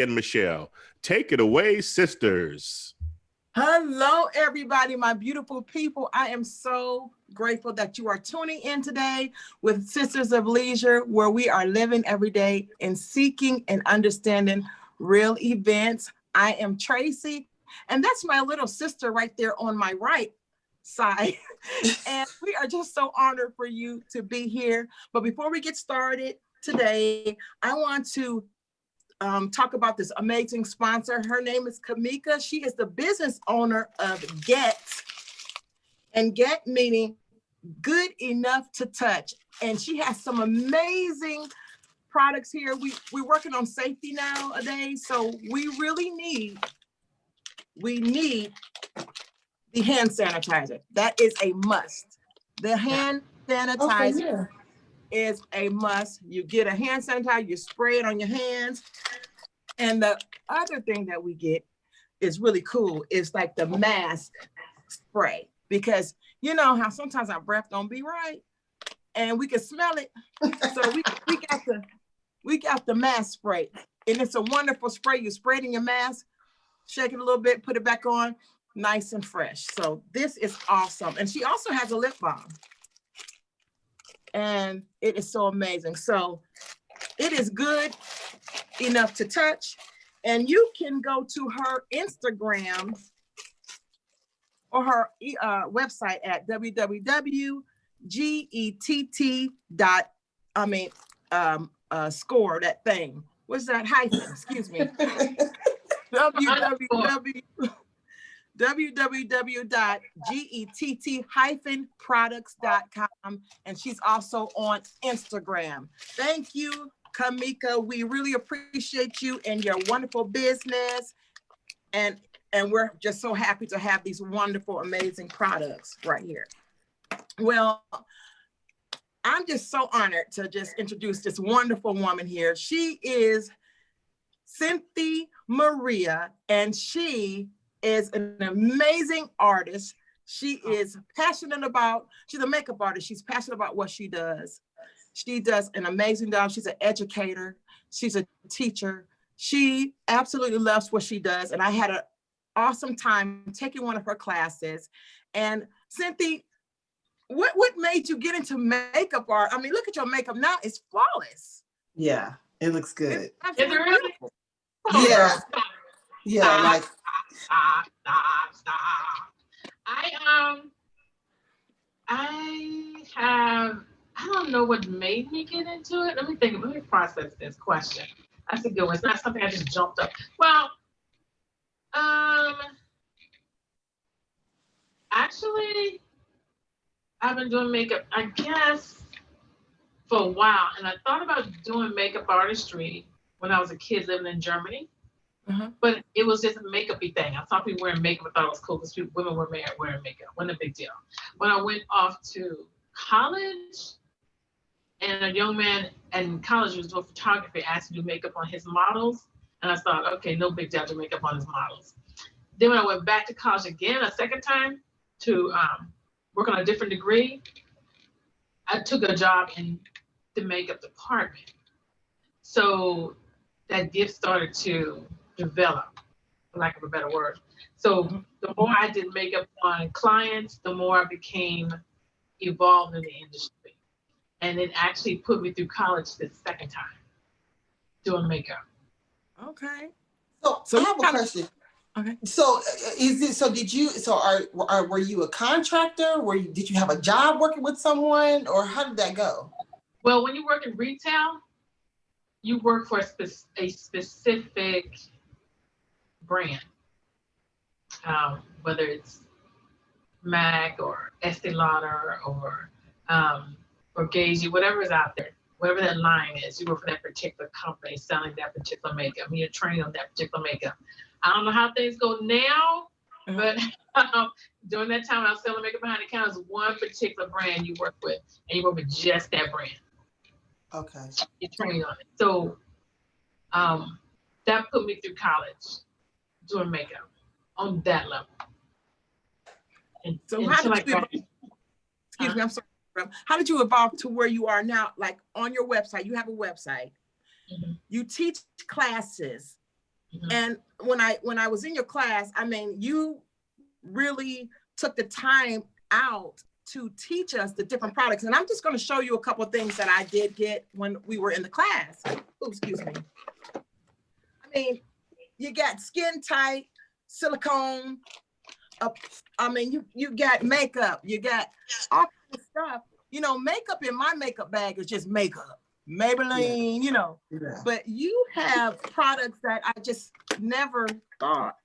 and Michelle. Take it away, sisters. Hello, everybody, my beautiful people. I am so grateful that you are tuning in today with Sisters of Leisure, where we are living every day and seeking and understanding real events. I am Tracy, and that's my little sister right there on my right side. And we are just so honored for you to be here. But before we get started today, I want to talk about this amazing sponsor. Her name is Kamika. She is the business owner of Get, and Get meaning good enough to touch. And she has some amazing products here. We're working on safety nowadays, so we really need the hand sanitizer. That is a must. The hand sanitizer is a must. You get a hand sanitizer, you spray it on your hands. And the other thing that we get is really cool. Is like the mask spray, because you know how sometimes our breath don't be right and we can smell it. So we got the mask spray, and it's a wonderful spray. You spray it in your mask, shake it a little bit, put it back on, nice and fresh. So this is awesome. And she also has a lip balm, and it is so amazing. So it is good enough to touch, and you can go to her Instagram or her website at score that thing. What's that hyphen? Excuse me. www.gett-products.com, and she's also on Instagram. Thank you, Kamika. We really appreciate you and your wonderful business, and we're just so happy to have these wonderful, amazing products right here. Well, I'm just so honored to just introduce this wonderful woman here. She is Synthe Maria, and she is an amazing artist. She is passionate about, she's a makeup artist. She's passionate about what she does. She does an amazing job. She's an educator. She's a teacher. She absolutely loves what she does. And I had an awesome time taking one of her classes. And Synthe, what made you get into makeup art? I mean, look at your makeup now. It's flawless. Yeah, it looks good. It's absolutely beautiful. Yeah. Yeah, like I don't know what made me get into it. Let me process this question. That's a good one. It's not something I just jumped up. Well, actually, I've been doing makeup, I guess, for a while. And I thought about doing makeup artistry when I was a kid living in Germany. But it was just a makeup-y thing. I saw people wearing makeup. I thought it was cool because women were wearing makeup. Wasn't a big deal. When I went off to college, and a young man in college who was doing photography asked me to do makeup on his models. And I thought, okay, no big deal to do makeup on his models. Then when I went back to college again, a second time to work on a different degree, I took a job in the makeup department. So that gift started to develop, for lack of a better word. So the more I did makeup on clients, the more I became involved in the industry. And it actually put me through college the second time doing makeup. Okay. So I have a question. Okay. So were you a contractor? Did you have a job working with someone, or how did that go? Well, when you work in retail, you work for a specific brand, whether it's MAC or Estee Lauder or Gagey, whatever is out there, whatever that line is, you work for that particular company selling that particular makeup. You're trained on that particular makeup. I don't know how things go now, but during that time I was selling makeup behind the counter, was one particular brand you work with, and you work with just that brand. Okay. You're trained on it. So that put me through college doing makeup on that level. And so how did you excuse me, I'm sorry. How did you evolve to where you are now? Like on your website, you have a website. You teach classes. And when I was in your class, I mean, you really took the time out to teach us the different products. And I'm just going to show you a couple of things that I did get when we were in the class. Oh, excuse me. I mean, you got skin tight, silicone. I mean, you got makeup, you got all kinds of stuff. You know, makeup in my makeup bag is just makeup. Maybelline, you know. Yeah. But you have products that I just never thought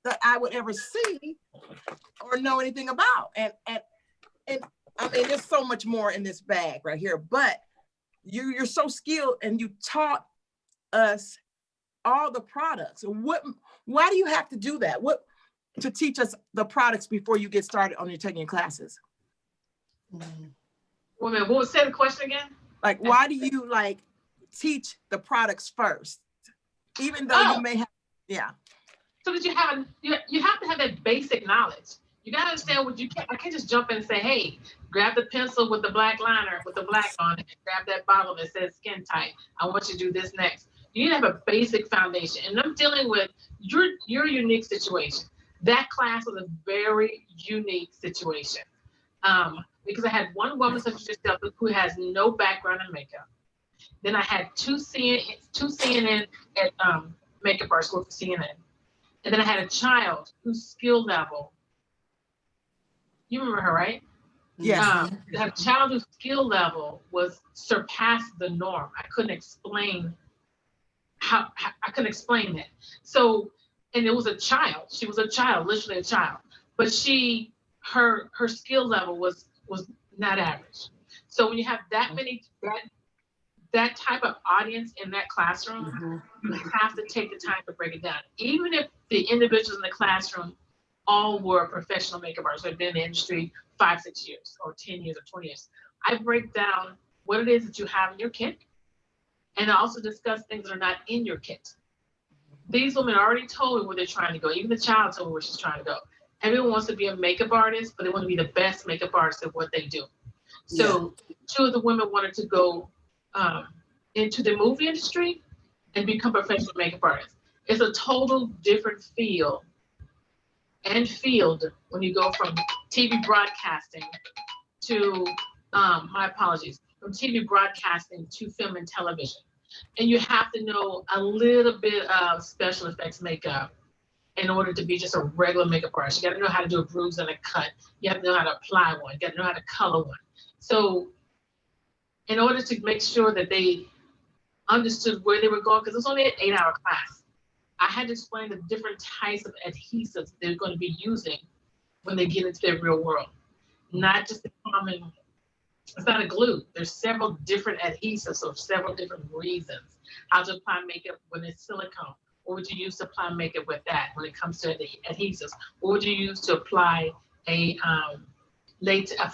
that I would ever see or know anything about. And I mean, there's so much more in this bag right here, but you're so skilled and you taught us all the products. Why do you have to do that? To teach us the products before you get started on your taking classes? Wait a minute, what was the question again? Like, why do you like teach the products first? Even though you may have, yeah. So that you have to have that basic knowledge. You gotta understand I can't just jump in and say, hey, grab the pencil with the black liner, with the black on it, and grab that bottle that says skin tight. I want you to do this next. You need to have a basic foundation. And I'm dealing with your unique situation. That class was a very unique situation. Because I had one woman such as yourself who has no background in makeup. Then I had two CNN at makeup artists work for CNN. And then I had a child whose skill level, you remember her, right? Yeah. A child whose skill level surpassed the norm. I couldn't explain I couldn't explain that. So, and it was a child. She was a child, literally a child. But her skill level was not average. So when you have that many that type of audience in that classroom, you have to take the time to break it down. Even if the individuals in the classroom all were professional makeup artists who had been in the industry 5, 6 years, or 10 years, or 20 years, I break down what it is that you have in your kit, and I also discuss things that are not in your kit. These women already told me where they're trying to go. Even the child told me where she's trying to go. Everyone wants to be a makeup artist, but they want to be the best makeup artist at what they do. So 2 of the women wanted to go into the movie industry and become professional makeup artists. It's a total different feel and field when you go from TV broadcasting to, my apologies, from TV broadcasting to film and television. And you have to know a little bit of special effects makeup in order to be just a regular makeup artist. You got to know how to do a bruise and a cut. You have to know how to apply one. You got to know how to color one. So in order to make sure that they understood where they were going, because it was only an 8-hour class, I had to explain the different types of adhesives they're going to be using when they get into their real world. Not just the common, it's not a glue. There's several different adhesives for several different reasons. How to apply makeup when it's silicone. What would you use to apply makeup with that when it comes to the adhesives? What would you use to apply a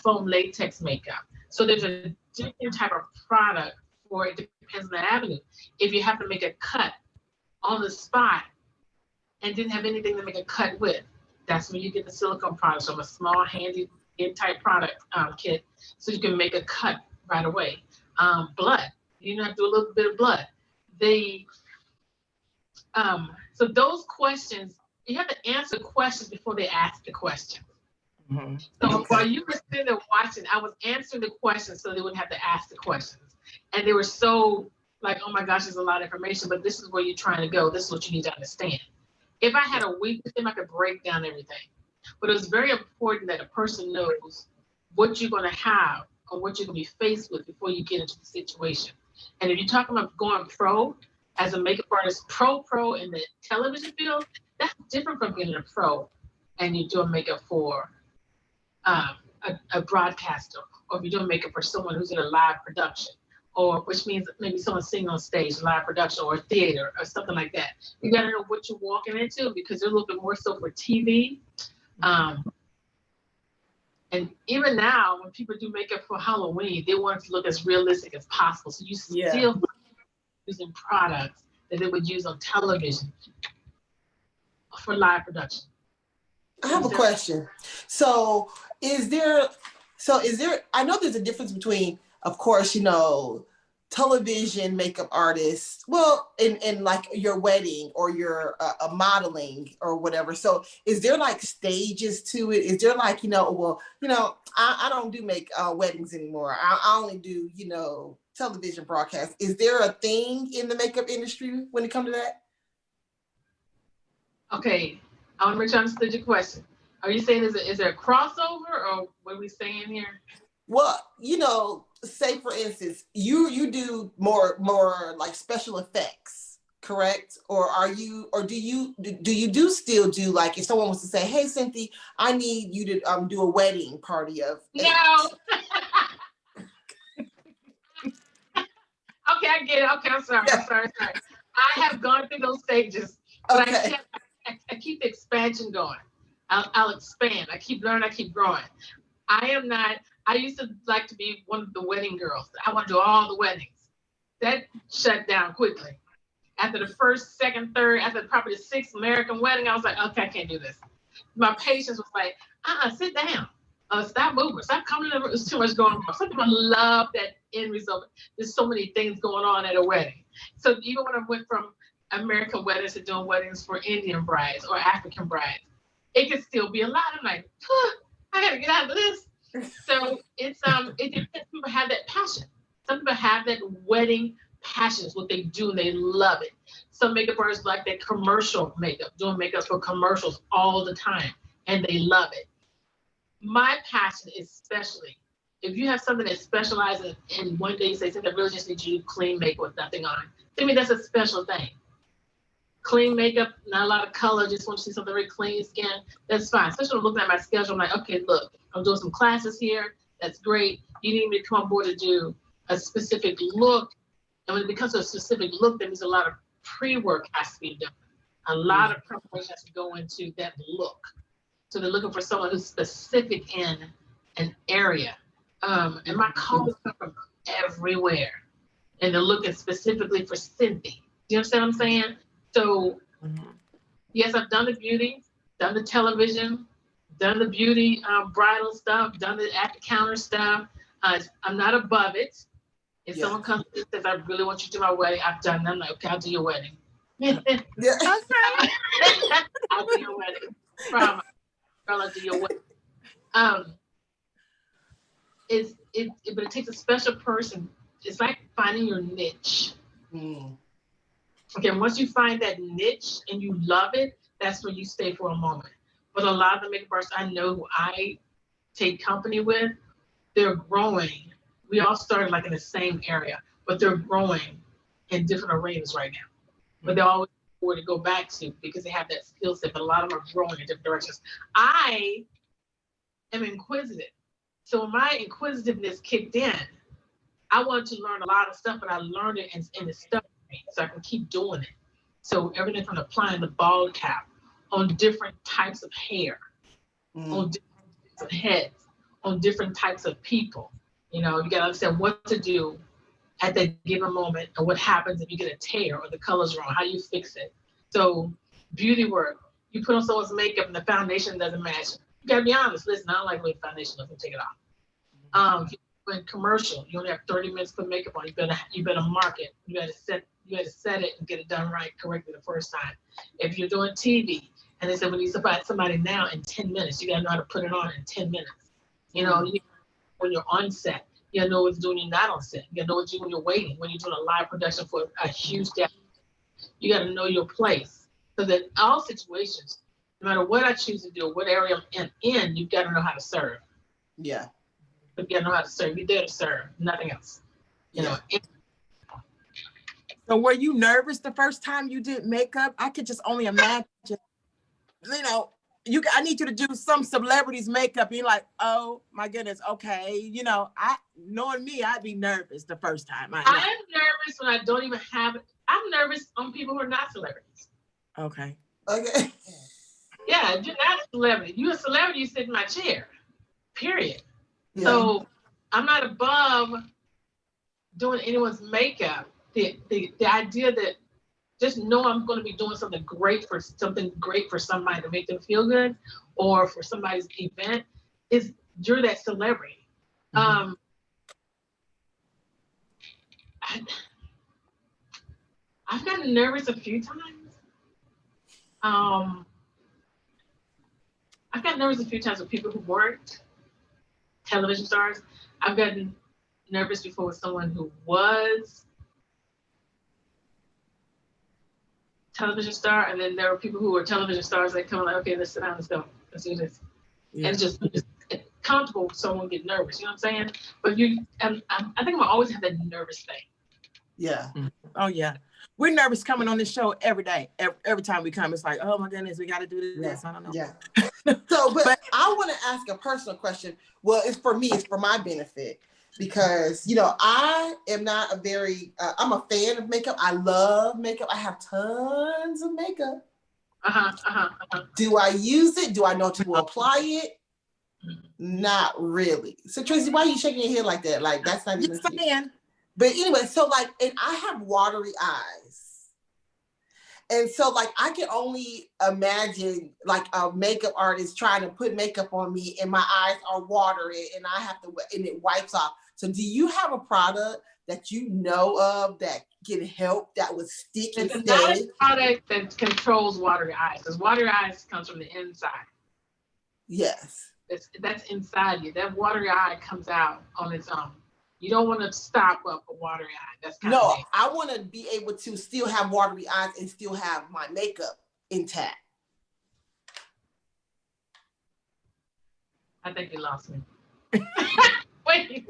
foam latex makeup? So there's a different type of product for it, depends on the avenue. If you have to make a cut on the spot and didn't have anything to make a cut with, that's when you get the silicone products from a small, handy, in-type product kit, so you can make a cut right away. Blood, you don't have to do a little bit of blood. So those questions, you have to answer questions before they ask the question. So while you were sitting there watching, I was answering the questions so they wouldn't have to ask the questions. And they were so like, oh my gosh, there's a lot of information, but this is where you're trying to go. This is what you need to understand. If I had a week with them, I could break down everything. But it was very important that a person knows what you're going to have or what you're going to be faced with before you get into the situation. And if you're talking about going pro as a makeup artist, pro in the television field, that's different from being a pro and you're doing makeup for a broadcaster, or if you're doing makeup for someone who's in a live production, or which means maybe someone singing on stage, live production, or theater, or something like that. You got to know what you're walking into, because they're looking more so for TV. And even now, when people do makeup for Halloween, they want it to look as realistic as possible. So you still using products that they would use on television for live production. I have a question. So is there, I know there's a difference between, of course, you know, television makeup artist, well, in like your wedding or your modeling or whatever. So is there like stages to it? Is there like, well, I don't do make weddings anymore. I only do, television broadcasts. Is there a thing in the makeup industry when it comes to that? Okay, I want to make sure I understood your question. Are you saying is there a crossover, or what are we saying here? Well, say for instance, you do more like special effects, correct? Or do you still do, like, if someone was to say, "Hey, Synthe, I need you to do a wedding party of 8." No. Okay, I get it. Okay, I'm sorry. I have gone through those stages, but Okay. I keep the expansion going. I'll expand. I keep learning. I keep growing. I used to like to be one of the wedding girls. I want to do all the weddings. That shut down quickly. After the first, second, third, after probably the sixth American wedding, I was like, okay, I can't do this. My patience was like, sit down. Stop moving. Stop coming in. There's too much going on. Some people love that end result. There's so many things going on at a wedding. So even when I went from American weddings to doing weddings for Indian brides or African brides, it could still be a lot. I'm like, I gotta get out of this. So it depends. People have that passion. Some people have that wedding passion. It's what they do and they love it. Some makeup artists like that commercial makeup, doing makeup for commercials all the time, and they love it. My passion is especially if you have something that specializes in one day you say something that really just needs you to clean makeup with nothing on. To me, that's a special thing. Clean makeup, not a lot of color, just want to see something very clean skin, that's fine. Especially when I'm looking at my schedule, I'm like, okay, look, I'm doing some classes here. That's great. You need me to come on board to do a specific look. And when it becomes a specific look, that means a lot of pre-work has to be done. A lot of preparation has to go into that look. So they're looking for someone who's specific in an area. And my colors come from everywhere. And they're looking specifically for Synthe. Do you understand what I'm saying? So yes, I've done the beauty, done the television, done the beauty bridal stuff, done the at the counter stuff. I'm not above it. If someone comes and says, I really want you to do my wedding, I've done them. I'm like, okay, I'll do your wedding. Yeah. Okay. I'll do your wedding. Promise. Girl, I'll do your wedding. But it takes a special person. It's like finding your niche. Okay, once you find that niche and you love it, that's where you stay for a moment. But a lot of the makeup artists I know who I take company with, they're growing. We all started like in the same area, but they're growing in different arenas right now. But they're always where to go back to because they have that skill set, but a lot of them are growing in different directions. I am inquisitive. So when my inquisitiveness kicked in, I wanted to learn a lot of stuff, but I learned it and it stuck with me, so I can keep doing it. So everything from applying the bald cap on different types of hair, on different types of heads, on different types of people. You gotta understand what to do at that given moment and what happens if you get a tear or the color's wrong, how you fix it. So beauty work, you put on someone's makeup and the foundation doesn't match. You gotta be honest. Listen, I don't like the way the foundation looks. Take it off. When commercial, you only have 30 minutes to put makeup on. You better mark it. You gotta set it and get it done right, correctly the first time. If you're doing TV and they said we need to find somebody now in 10 minutes, you gotta know how to put it on in 10 minutes. When you're on set, you gotta know what to do when you're not on set. You gotta know what to do when you're waiting, when you're doing a live production for a huge debt. You gotta know your place. So that in all situations, no matter what I choose to do, what area I'm in, you've got to know how to serve. Yeah. You got to know how to serve. You're there to serve, nothing else. You know. So were you nervous the first time you did makeup? I could just only imagine. I need you to do some celebrity's makeup. You're like, oh my goodness, okay. Knowing me, I'd be nervous the first time. I'm nervous when I don't even have it. I'm nervous on people who are not celebrities. Okay. Yeah, you're not a celebrity. You're a celebrity, you sit in my chair. Period. Yeah. So I'm not above doing anyone's makeup. The idea that just know I'm going to be doing something great for somebody to make them feel good, or for somebody's event, is you're that celebrity. I've gotten nervous a few times. I've gotten nervous a few times with people who weren't television stars. I've gotten nervous before with someone who was television star, and then there were people who were television stars that come like, okay, let's sit down, let's go, let's do this. Yeah. And it's comfortable for someone to get nervous, you know what I'm saying? But I think I'm always have that nervous thing. Yeah. Oh yeah. We're nervous coming on this show every day. Every time we come, it's like, oh my goodness, we got to do this. I don't know. Yeah. So, but I want to ask a personal question. Well, it's for me, it's for my benefit, because, you know, I am not a very, I'm a fan of makeup. I love makeup. I have tons of makeup. Do I use it? Do I know to apply it? Not really. So Tracy, why are you shaking your head like that? Like, that's not even. But anyway, so like, and I have watery eyes. And so like, I can only imagine like a makeup artist trying to put makeup on me and my eyes are watery and I have to, and it wipes off. So do you have a product that you know of that can help, that would stick and stay? It's not a product that controls watery eyes, because watery eyes comes from the inside. Yes. That's inside you. That watery eye comes out on its own. You don't want to stop up a watery eye. That's kind of nasty. I want to be able to still have watery eyes and still have my makeup intact. I think you lost me. Wait.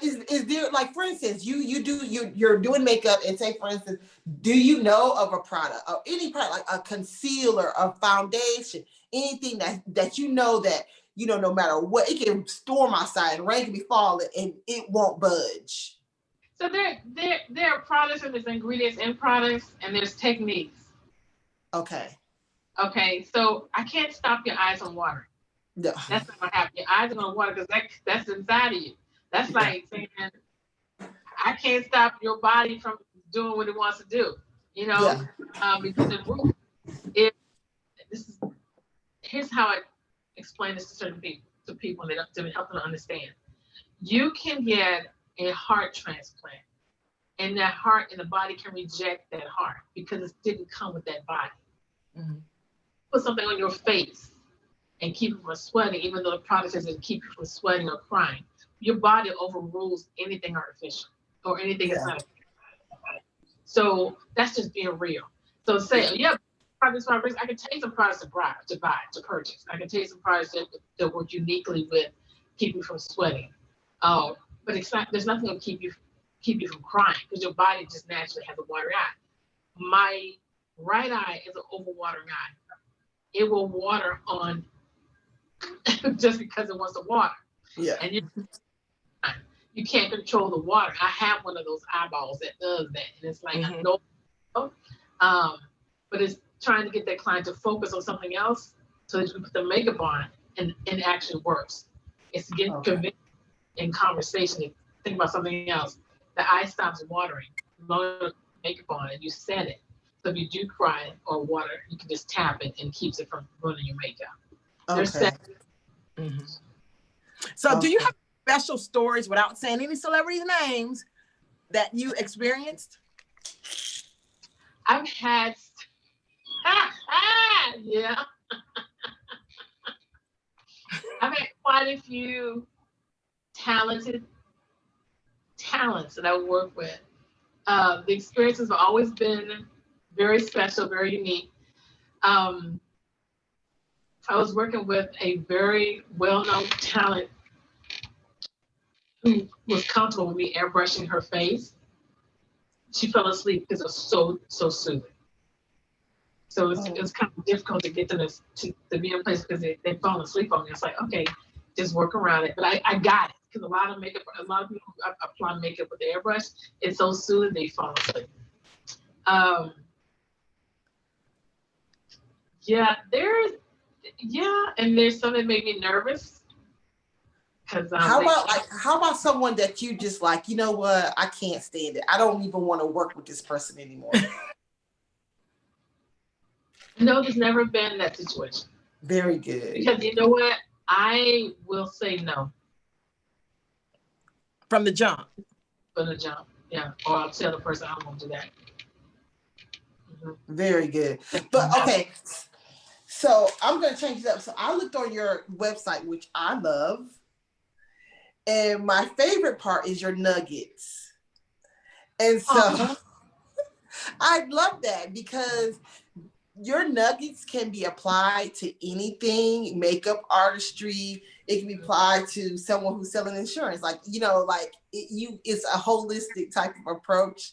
Is there, like, for instance, you're doing makeup, and say, for instance, do you know of a product or any product, like a concealer, a foundation, anything that you know that, you know, no matter what, it can storm outside and rain can be falling and it won't budge? So there are products, and there's ingredients in products, and there's techniques. Okay. Okay, so I can't stop your eyes from watering. No. That's not gonna happen. Your eyes are gonna water because that's inside of you. That's like saying, I can't stop your body from doing what it wants to do, you know, because here's how I explain this to certain people, and to help them understand. You can get a heart transplant, and that heart and the body can reject that heart because it didn't come with that body. Mm-hmm. Put something on your face and keep it from sweating, even though the product says it keep you from sweating or crying. Your body overrules anything artificial or anything that's not. So that's just being real. So say, products, I can tell you some products to purchase. I can tell you some products that work uniquely with keep you from sweating. But it's not. There's nothing to keep you from crying, because your body just naturally has a watery eye. My right eye is an overwatering eye. It will water on just because it wants to water. Yeah. And you can't control the water. I have one of those eyeballs that does that, and it's like, I know, but it's trying to get that client to focus on something else so that you can put the makeup on and it actually works. It's to get convinced in conversation to think about something else. The eye stops watering, lower makeup on, and you set it. So if you do cry or water, you can just tap it and keeps it from ruining your makeup. Okay. So do you have special stories, without saying any celebrities' names, that you experienced? I've had, I've had quite a few talents that I work with. The experiences have always been very special, very unique. I was working with a very well-known talent who was comfortable with me airbrushing her face. She fell asleep because it was so soothing. So it's kind of difficult to get them to be in place because they've fallen asleep on me. It's like, okay, just work around it. But I got it, because a lot of people apply makeup with the airbrush. It's so soothing they fall asleep. And there's some that made me nervous. How about someone that you just like, you know what, I can't stand it. I don't even want to work with this person anymore. No, there's never been that situation. Very good. Because you know what? I will say no. From the jump. From the jump. Yeah, or I'll tell the person I won't do that. Very good. But okay, so I'm gonna change it up. So I looked on your website, which I love, and my favorite part is your nuggets. And so I love that because your nuggets can be applied to anything, makeup artistry. It can be applied to someone who's selling insurance. Like, you know, like it's a holistic type of approach.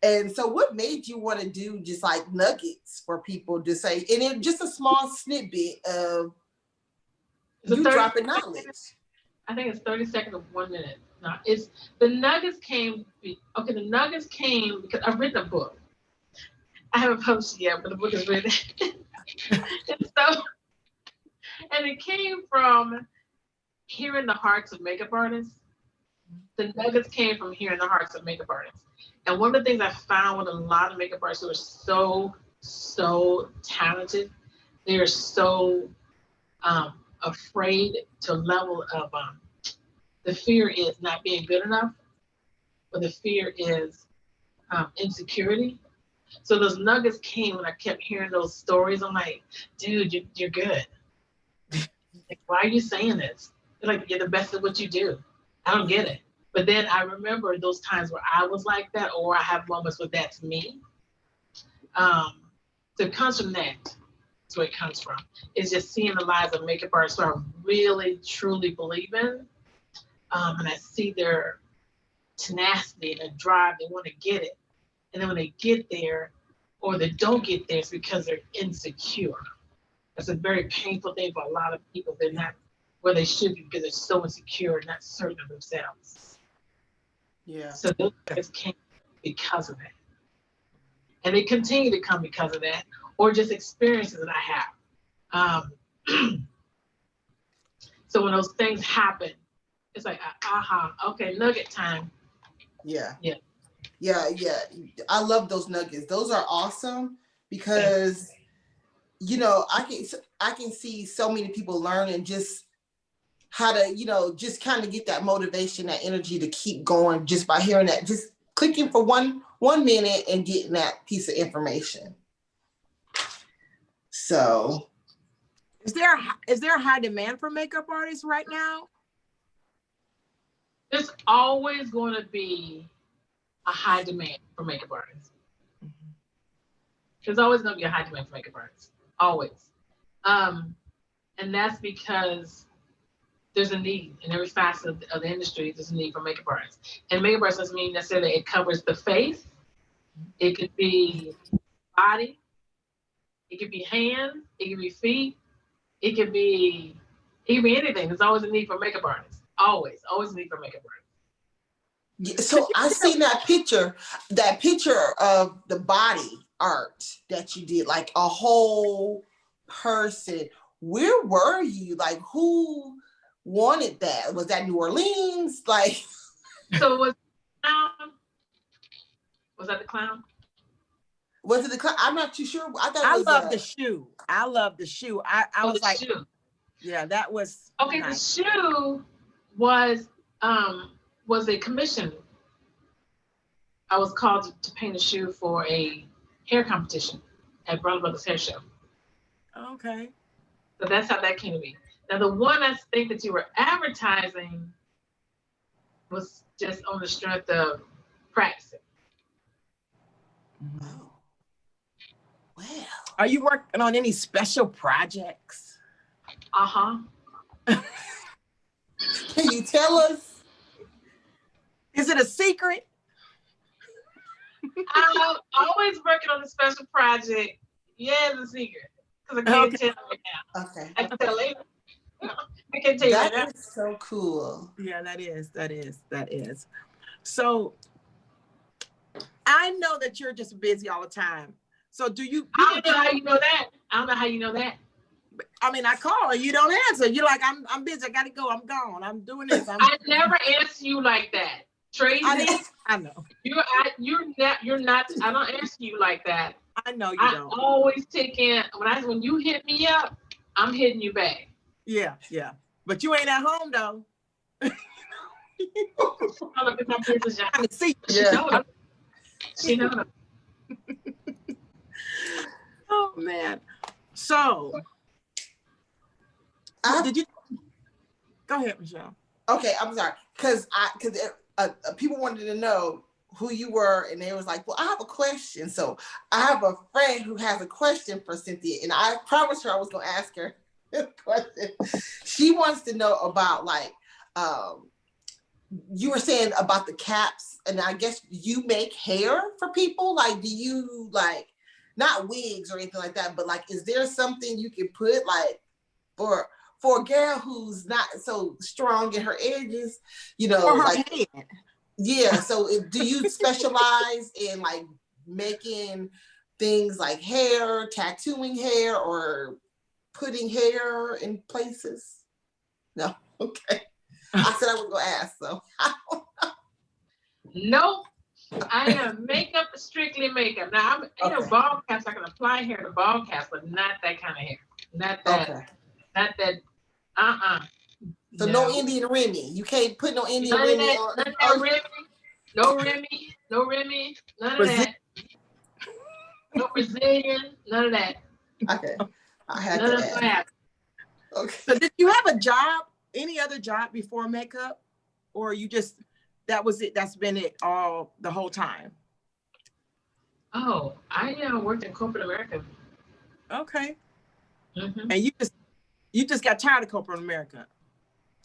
And so what made you want to do just like nuggets for people to say, and it just a small snippet of you dropping knowledge? I think it's 30 seconds of 1 minute. No, it's the nuggets came. Okay, the nuggets came because I've written a book. I haven't published it yet, but the book is written. and it came from hearing the hearts of makeup artists. The nuggets came from hearing the hearts of makeup artists. And one of the things I found with a lot of makeup artists who are so talented, they're so afraid to level of the fear is not being good enough, but the fear is insecurity. So those nuggets came when I kept hearing those stories. I'm like, dude, you're good. Like, why are you saying this? They're like, you're the best at what you do. I don't get it. But then I remember those times where I was like that, or I have moments where that's me. So it comes from that. That's where it comes from. It's just seeing the lives of makeup artists who I really, truly believe in. And I see their tenacity and their drive. They want to get it. And then when they get there, or they don't get there, it's because they're insecure. That's a very painful thing for a lot of people. They're not where they should be because they're so insecure and not certain of themselves. Yeah. So those guys came because of that. And they continue to come because of that, or just experiences that I have. So when those things happen, it's like, aha, okay, nugget time. Yeah. Yeah. Yeah, yeah. I love those nuggets. Those are awesome because you know, I can see so many people learning just how to, you know, just kind of get that motivation, that energy to keep going just by hearing that, just clicking for one minute and getting that piece of information. So is there a high demand for makeup artists right now? There's always going to be a high demand for makeup artists. There's always going to be a high demand for makeup artists. Always. And that's because there's a need in every facet of the industry. There's a need for makeup artists. And makeup artists doesn't mean necessarily it covers the face. It could be body. It could be hands. It could be feet. It could be anything. There's always a need for makeup artists. Always a need for makeup artists. So I seen that picture of the body art that you did, like a whole person. Where were you? Like, who wanted that? Was that New Orleans? Like, so was that the clown? Was it the clown? I'm not too sure. I love the shoe. I love the shoe. I was like, shoe. Yeah, that was okay. Nice. The shoe was a commission. I was called to paint a shoe for a hair competition at Brown Brothers Hair Show. Okay. So that's how that came to be. Now the one I think that you were advertising was just on the strength of practicing. Oh. Well. Are you working on any special projects? Uh-huh. Can you tell us? Is it a secret? I'm always working on a special project. Yeah, it's a secret. Because I can't tell right now. Okay. I can tell later. I can't tell you right now. That is so cool. Yeah, that is. So I know that you're just busy all the time. So do you? I don't know how you know that. I don't know how you know that. I mean, I call and you don't answer. You're like, I'm busy. I gotta go. I'm gone. I'm doing this. I never answer you like that, Tracy. I know. You're not. I don't answer you like that. I know you don't. I always take in when you hit me up, I'm hitting you back. Yeah. But you ain't at home though. All up in my business, y'all. I see. She Yeah. know it. She know it. Oh man. So I- did you go ahead, Michelle? Okay, I'm sorry, because people wanted to know who you were, and they was like, "Well, I have a question." So I have a friend who has a question for Cynthia, and I promised her I was going to ask her this question. She wants to know about you were saying about the caps, and I guess you make hair for people. Like, do you like not wigs or anything like that, but like, is there something you can put like for a girl who's not so strong in her edges, For her like, head. yeah. So do you specialize in like making things like hair, tattooing hair, or putting hair in places? No. Okay. I said I was gonna ask, so Nope. I am makeup, strictly makeup. Now, Okay. ball caps, I can apply hair to ball caps, but not that kind of hair. Not that, okay. not that, So no Indian Remy. You can't put no Indian None of Remy that, on. none of that Remy. No Remy, no Remy, none of that. No Brazilian, none of that. Okay. I had None to of ask. that. Okay. So did you have a job, any other job before makeup? Or you just, that was it, that's been it all the whole time? Oh, I worked in corporate America. Okay. Mm-hmm. And you just got tired of corporate America?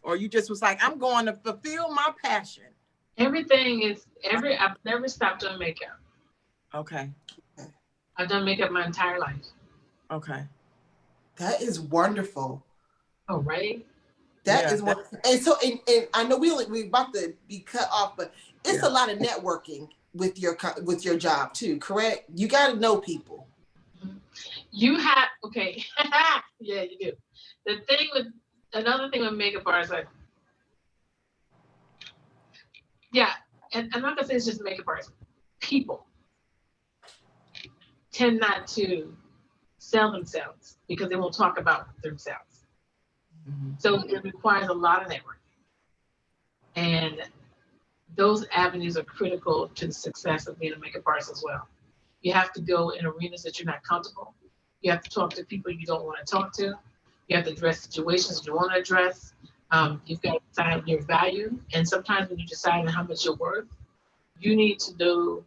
Or you just was like, I'm going to fulfill my passion? I've never stopped doing makeup. Okay. I've done makeup my entire life. Okay. That is wonderful. Oh, right? That is wonderful. And so, and I know we're about to be cut off, but it's a lot of networking with your job too, correct? You got to know people. You have, okay. Yeah, you do. Another thing with makeup artists, like, yeah, and I'm not gonna say it's just makeup artists. People tend not to sell themselves because they won't talk about themselves. Mm-hmm. So it requires a lot of networking. And those avenues are critical to the success of being a makeup artist as well. You have to go in arenas that you're not comfortable. You have to talk to people you don't want to talk to. You have to address situations you want to address. You've got to decide on your value. And sometimes when you decide on how much you're worth, you need to do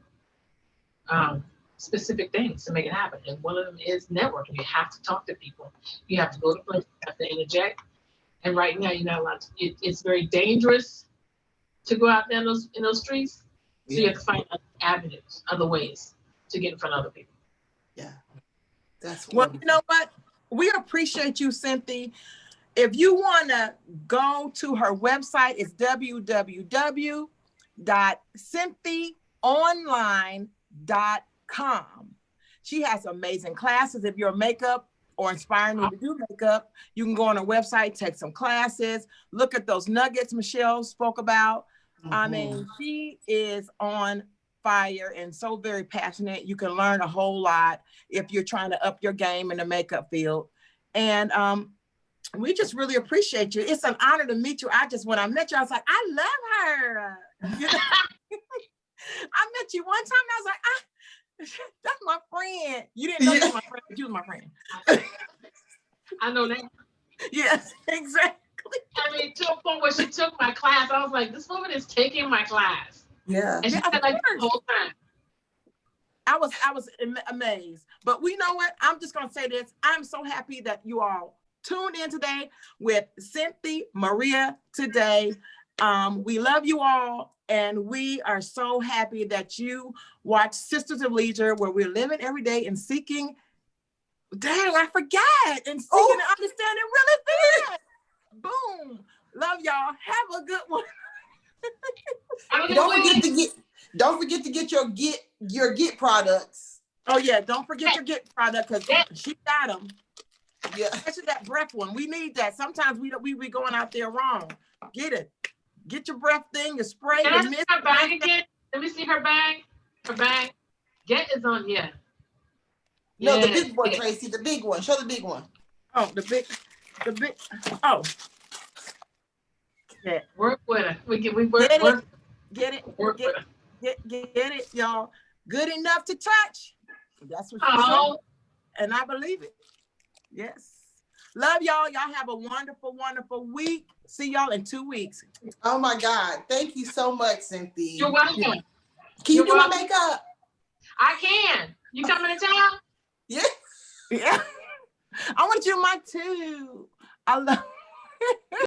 specific things to make it happen. And one of them is networking. You have to talk to people. You have to go to places, you have to interject. And right now, you're not allowed to. It's very dangerous to go out there in those streets. So you have to find other avenues, other ways to get in front of other people. Yeah. That's well, wonderful. you know what? We appreciate you, Synthe. If you want to go to her website, it's www.syntheonline.com. She has amazing classes. If you're a makeup or inspiring you to do makeup, you can go on her website, take some classes, look at those nuggets Michelle spoke about. Mm-hmm. I mean, she is on fire and so very passionate. You can learn a whole lot if you're trying to up your game in the makeup field. And we just really appreciate you. It's an honor to meet you. When I met you, I was like, I love her. You know? I met you one time and I was like, that's my friend. You didn't know you was my friend, but you was my friend. I know that. Yes, exactly. I mean, to a point where she took my class, I was like, this woman is taking my class. Yeah. And she said like the whole time. I was amazed. But we know what? I'm just going to say this. I'm so happy that you all tuned in today with Synthe Maria today. We love you all. And we are so happy that you watch Sisters of Leisure, where we're living every day and seeking, dang, I forgot, and seeking and understanding really big. Boom. Love y'all. Have a good one. Don't forget to get your Get products. Oh yeah, don't forget your Get product because she got them. Yeah, especially that breath one. We need that. Sometimes we be going out there wrong. Get it. Get your breath thing, your spray, your mist. Her bag again. Let me see her bag. Her bag. Get is on here. No, the big one, Tracy. The big one. Show the big one. Oh, the big. Oh. Yeah. Work with her. We work, Get it, work, get it, work get, with her. get it, y'all. Good enough to touch. That's what she said. Oh, And I believe it. Yes. Love y'all. Y'all have a wonderful, wonderful week. See y'all in 2 weeks. Oh my God. Thank you so much, Synthe. you're welcome. Can you You're do my welcome. makeup? I can. You coming to town? Yeah. Yeah. I want you to do mine too. I love